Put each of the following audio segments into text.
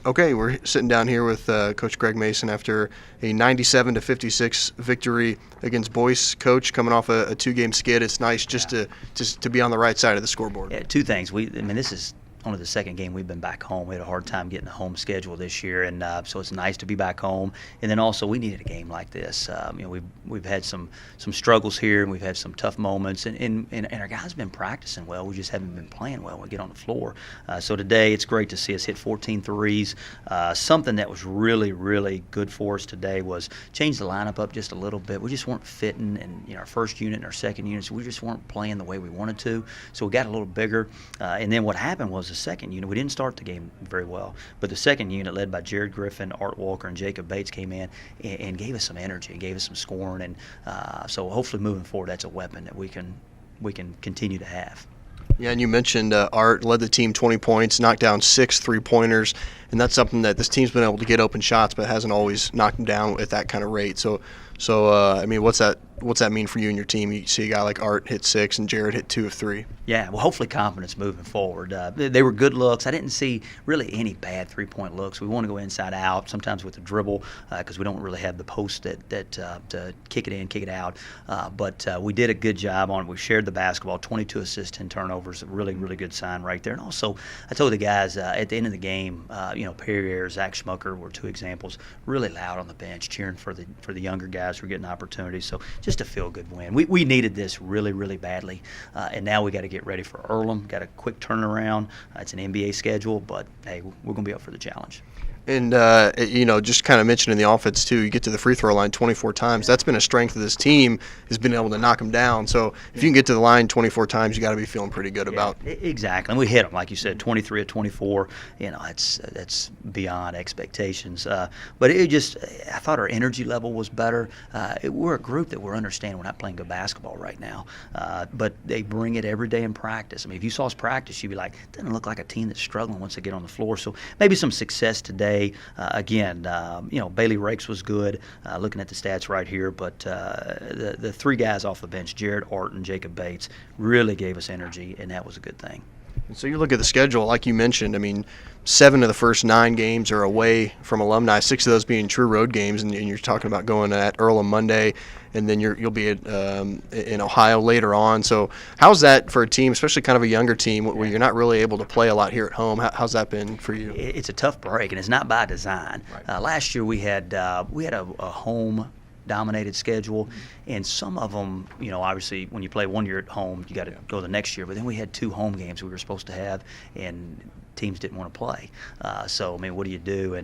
Okay, we're sitting down here with Coach Greg Mason after a 97-56 victory against Boyce. Coach, coming off a two-game skid, it's nice just to be on the right side of the scoreboard. Yeah, two things. This is only the second game we've been back home. We had a hard time getting a home schedule this year, and so it's nice to be back home. And then also, we needed a game like this. We've had some struggles here, and we've had some tough moments, and our guys have been practicing well. We just haven't been playing well when we get on the floor. So today, it's great to see us hit 14 threes. Something that was really, really good for us today was change the lineup up just a little bit. We just weren't fitting in our first unit and our second unit, so we just weren't playing the way we wanted to. So we got a little bigger, and then what happened was the second unit, we didn't start the game very well, but the second unit, led by Jared Griffin, Art Walker, and Jacob Bates, came in and gave us some energy, gave us some scoring, and so hopefully moving forward, that's a weapon that we can continue to have. Yeah, and you mentioned Art led the team 20 points, knocked down 6 3-pointers, and that's something that this team's been able to get open shots, but hasn't always knocked them down at that kind of rate. So what's that mean for you and your team? You see a guy like Art hit 6 and Jared hit 2 of 3. Yeah, well, hopefully confidence moving forward. They were good looks. I didn't see really any bad three-point looks. We want to go inside out, sometimes with the dribble, because we don't really have the post that to kick it in, kick it out. But we did a good job on it. We shared the basketball, 22 assists, 10 turnovers, a really, really good sign right there. And also, I told the guys at the end of the game, Perry Ayer, Zach Schmucker were two examples, really loud on the bench, cheering for the younger guys who are getting opportunities. So just a feel-good win. We needed this really, really badly, and now we got to get ready for Earlham. Got a quick turnaround. It's an NBA schedule, but hey, we're going to be up for the challenge. And, just kind of mentioning the offense, too, you get to the free throw line 24 times. That's been a strength of this team, has been able to knock them down. So if you can get to the line 24 times, you got to be feeling pretty good about. Exactly. And we hit them, like you said, 23 of 24. That's beyond expectations. But I thought our energy level was better. We're a group that we're understanding we're not playing good basketball right now. But they bring it every day in practice. I mean, if you saw us practice, you'd be like, it doesn't look like a team that's struggling once they get on the floor. So maybe some success today. Bailey Rakes was good, looking at the stats right here, but the three guys off the bench, Jared, Art, and Jacob Bates, really gave us energy, and that was a good thing. And so you look at the schedule, like you mentioned, 7 of the first 9 games are away from alumni, 6 of those being true road games, and you're talking about going at Earlham Monday, and then you'll be in Ohio later on. So how's that for a team, especially kind of a younger team, where you're not really able to play a lot here at home? How's that been for you? It's a tough break, and it's not by design. Right. Last year we had a home dominated schedule, and some of them, obviously when you play one year at home, you got to go the next year, but then we had 2 home games we were supposed to have, and teams didn't want to play. What do you do?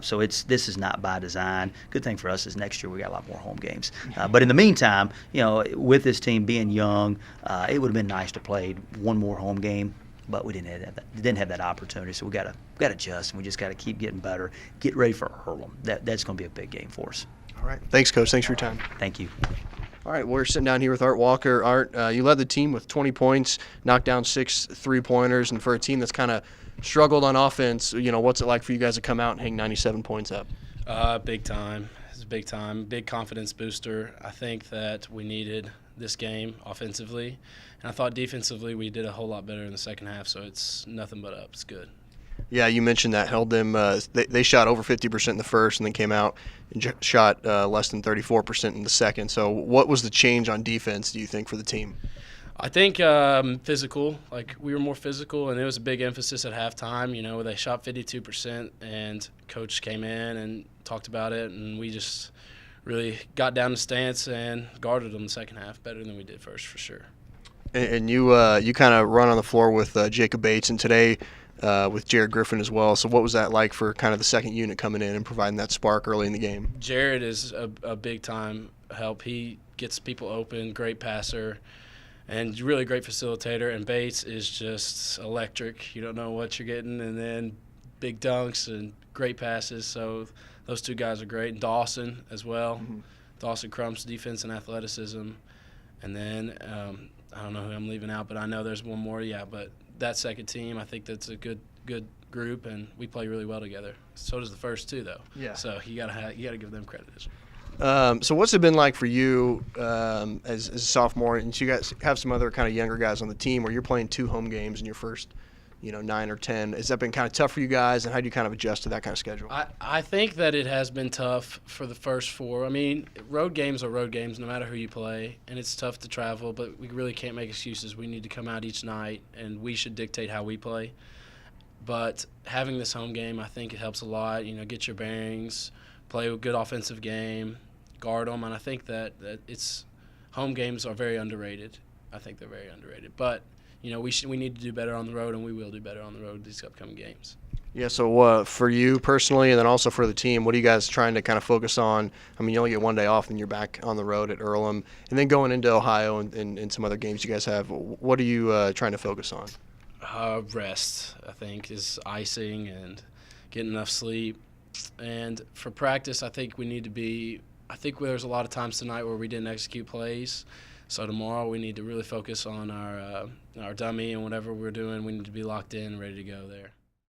So this is not by design. Good thing for us is next year we got a lot more home games. But in the meantime, with this team being young, it would have been nice to play one more home game, but we didn't have that opportunity. So we got to adjust, and we just got to keep getting better. Get ready for Earlham. That's going to be a big game for us. All right. Thanks, Coach. Thanks for your time. Thank you. All right, we're sitting down here with Art Walker. Art, you led the team with 20 points, knocked down 6 3-pointers, and for a team that's kind of struggled on offense, what's it like for you guys to come out and hang 97 points up? Big time. It's a big time, big confidence booster. I think that we needed this game offensively, and I thought defensively we did a whole lot better in the second half, so it's nothing but up. It's good. Yeah, you mentioned that. Held them. They shot over 50% in the first, and then came out and shot less than 34% in the second. So, what was the change on defense, do you think, for the team? I think physical. Like, we were more physical, and it was a big emphasis at halftime. They shot 52%, and Coach came in and talked about it, and we just really got down the stance and guarded them the second half better than we did first, for sure. And you kind of run on the floor with Jacob Bates, and today with Jared Griffin as well. So what was that like for kind of the second unit coming in and providing that spark early in the game? Jared is a big-time help. He gets people open, great passer, and really great facilitator. And Bates is just electric. You don't know what you're getting. And then big dunks and great passes. So those two guys are great. And Dawson as well. Mm-hmm. Dawson Crump's defense and athleticism. And then I don't know who I'm leaving out, but I know there's one more. Yeah, but that second team, I think that's a good group, and we play really well together. So does the first two, though. Yeah. So you gotta give them credit. So what's it been like for you as a sophomore, and you guys have some other kind of younger guys on the team where you're playing 2 home games in your first 9 or 10. Has that been kind of tough for you guys, and how do you kind of adjust to that kind of schedule? I think that it has been tough for the first 4. I mean, road games are road games no matter who you play, and it's tough to travel, but we really can't make excuses. We need to come out each night, and we should dictate how we play. But having this home game, I think it helps a lot. Get your bearings, play a good offensive game, guard them, and I think that home games are very underrated. I think they're very underrated. But we need to do better on the road, and we will do better on the road these upcoming games. Yeah, so for you personally and then also for the team, what are you guys trying to kind of focus on? I mean, you only get one day off and you're back on the road at Earlham. And then going into Ohio and some other games you guys have, what are you trying to focus on? Rest, I think, is icing and getting enough sleep. And for practice, I think there's a lot of times tonight where we didn't execute plays. So tomorrow we need to really focus on our dummy and whatever we're doing. We need to be locked in and ready to go there.